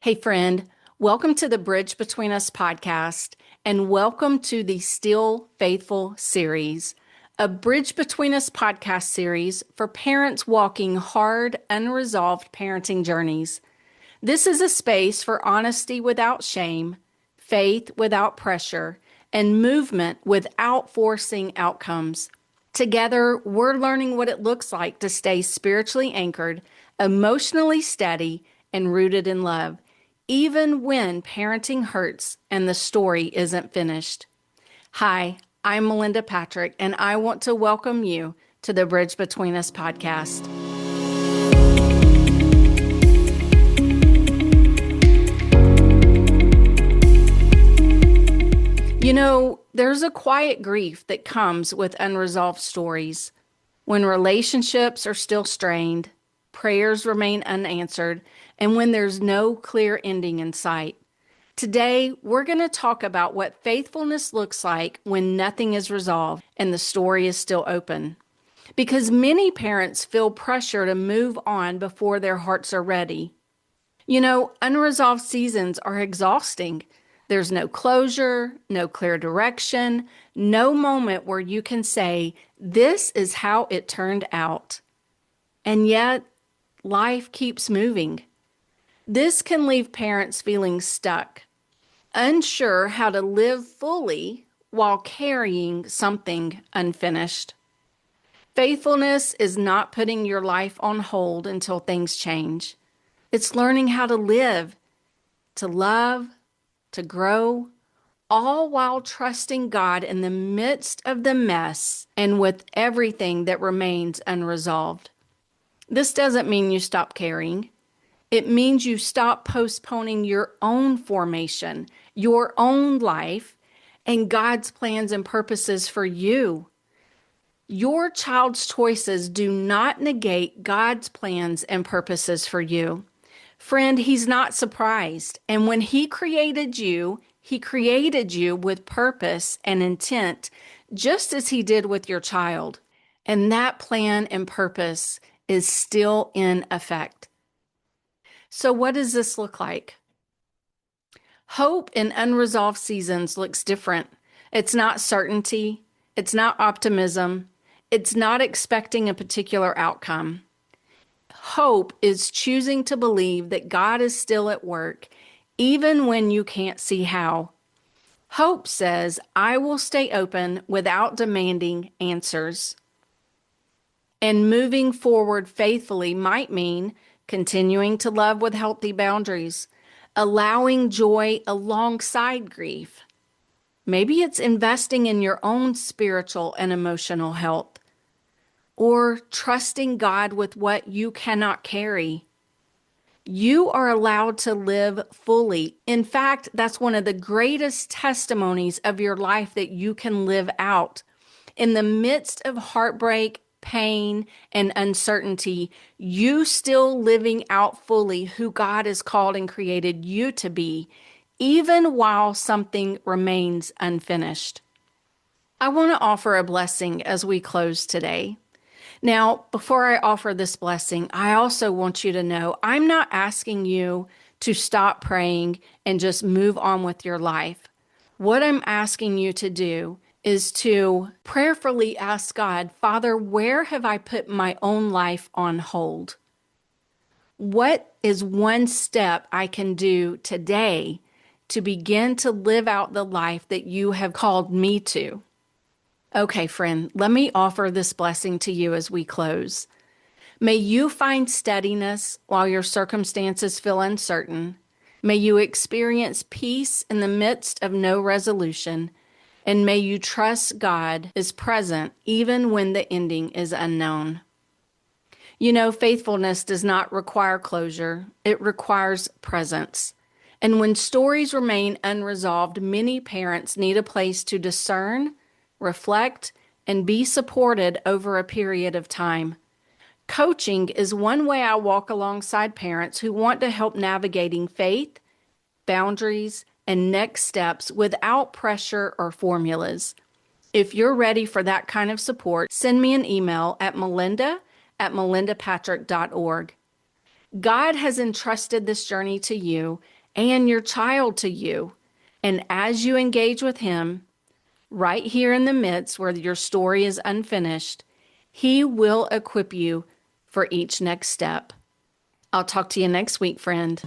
Hey, friend, welcome to the Bridge Between Us podcast, and welcome to the Still Faithful series, a Bridge Between Us podcast series for parents walking hard, unresolved parenting journeys. This is a space for honesty without shame, faith without pressure, and movement without forcing outcomes. Together, we're learning what it looks like to stay spiritually anchored, emotionally steady, and rooted in love, even when parenting hurts and the story isn't finished. Hi, I'm Melinda Patrick, and I want to welcome you to the Bridge Between Us podcast. You know, there's a quiet grief that comes with unresolved stories. When relationships are still strained, prayers remain unanswered, and when there's no clear ending in sight. Today, we're going to talk about what faithfulness looks like when nothing is resolved and the story is still open. Because many parents feel pressure to move on before their hearts are ready. You know, unresolved seasons are exhausting. There's no closure, no clear direction, no moment where you can say, this is how it turned out. And yet, life keeps moving. This can leave parents feeling stuck, unsure how to live fully while carrying something unfinished. Faithfulness is not putting your life on hold until things change. It's learning how to live, to love, to grow, all while trusting God in the midst of the mess and with everything that remains unresolved. This doesn't mean you stop caring. It means you stop postponing your own formation, your own life, and God's plans and purposes for you. Your child's choices do not negate God's plans and purposes for you. Friend, He's not surprised. And when He created you with purpose and intent, just as He did with your child. And that plan and purpose is still in effect. So what does this look like? Hope in unresolved seasons looks different. It's not certainty. It's not optimism. It's not expecting a particular outcome. Hope is choosing to believe that God is still at work, even when you can't see how. Hope says, I will stay open without demanding answers. And moving forward faithfully might mean continuing to love with healthy boundaries, allowing joy alongside grief. Maybe it's investing in your own spiritual and emotional health, or trusting God with what you cannot carry. You are allowed to live fully. In fact, that's one of the greatest testimonies of your life that you can live out. In the midst of heartbreak, pain, and uncertainty, you still living out fully who God has called and created you to be, even while something remains unfinished. I want to offer a blessing as we close today. Now, before I offer this blessing, I also want you to know I'm not asking you to stop praying and just move on with your life. What I'm asking you to do is to prayerfully ask God, Father, where have I put my own life on hold? What is one step I can do today to begin to live out the life that you have called me to? Okay, friend, let me offer this blessing to you as we close. May you find steadiness while your circumstances feel uncertain. May you experience peace in the midst of no resolution. And may you trust God is present even when the ending is unknown. You know, faithfulness does not require closure. It requires presence. And when stories remain unresolved, many parents need a place to discern, reflect, and be supported over a period of time. Coaching is one way I walk alongside parents who want to help navigating faith, boundaries, and next steps without pressure or formulas. If you're ready for that kind of support, send me an email at melinda@melindapatrick.org. God has entrusted this journey to you and your child to you. And as you engage with Him, right here in the midst where your story is unfinished, He will equip you for each next step. I'll talk to you next week, friend.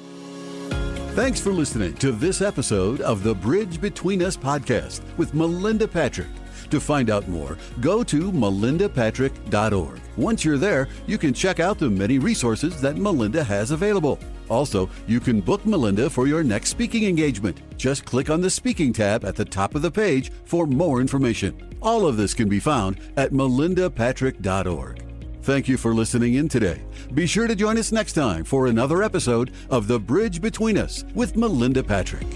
Thanks for listening to this episode of the Bridge Between Us podcast with Melinda Patrick. To find out more, go to melindapatrick.org. Once you're there, you can check out the many resources that Melinda has available. Also, you can book Melinda for your next speaking engagement. Just click on the speaking tab at the top of the page for more information. All of this can be found at melindapatrick.org. Thank you for listening in today. Be sure to join us next time for another episode of The Bridge Between Us with Melinda Patrick.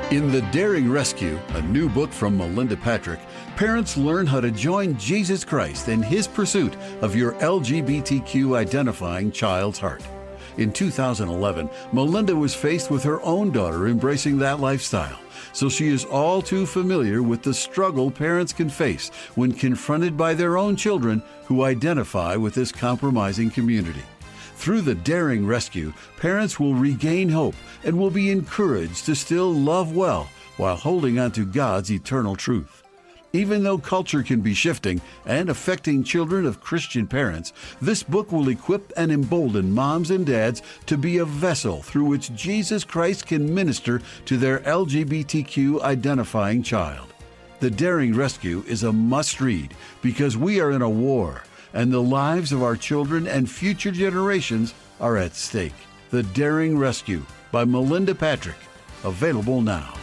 In The Daring Rescue, a new book from Melinda Patrick, parents learn how to join Jesus Christ in His pursuit of your LGBTQ identifying child's heart. In 2011, Melinda was faced with her own daughter embracing that lifestyle, so she is all too familiar with the struggle parents can face when confronted by their own children who identify with this compromising community. Through The Daring Rescue, parents will regain hope and will be encouraged to still love well while holding on to God's eternal truth. Even though culture can be shifting and affecting children of Christian parents, this book will equip and embolden moms and dads to be a vessel through which Jesus Christ can minister to their LGBTQ identifying child. The Daring Rescue is a must-read because we are in a war, and the lives of our children and future generations are at stake. The Daring Rescue by Melinda Patrick, available now.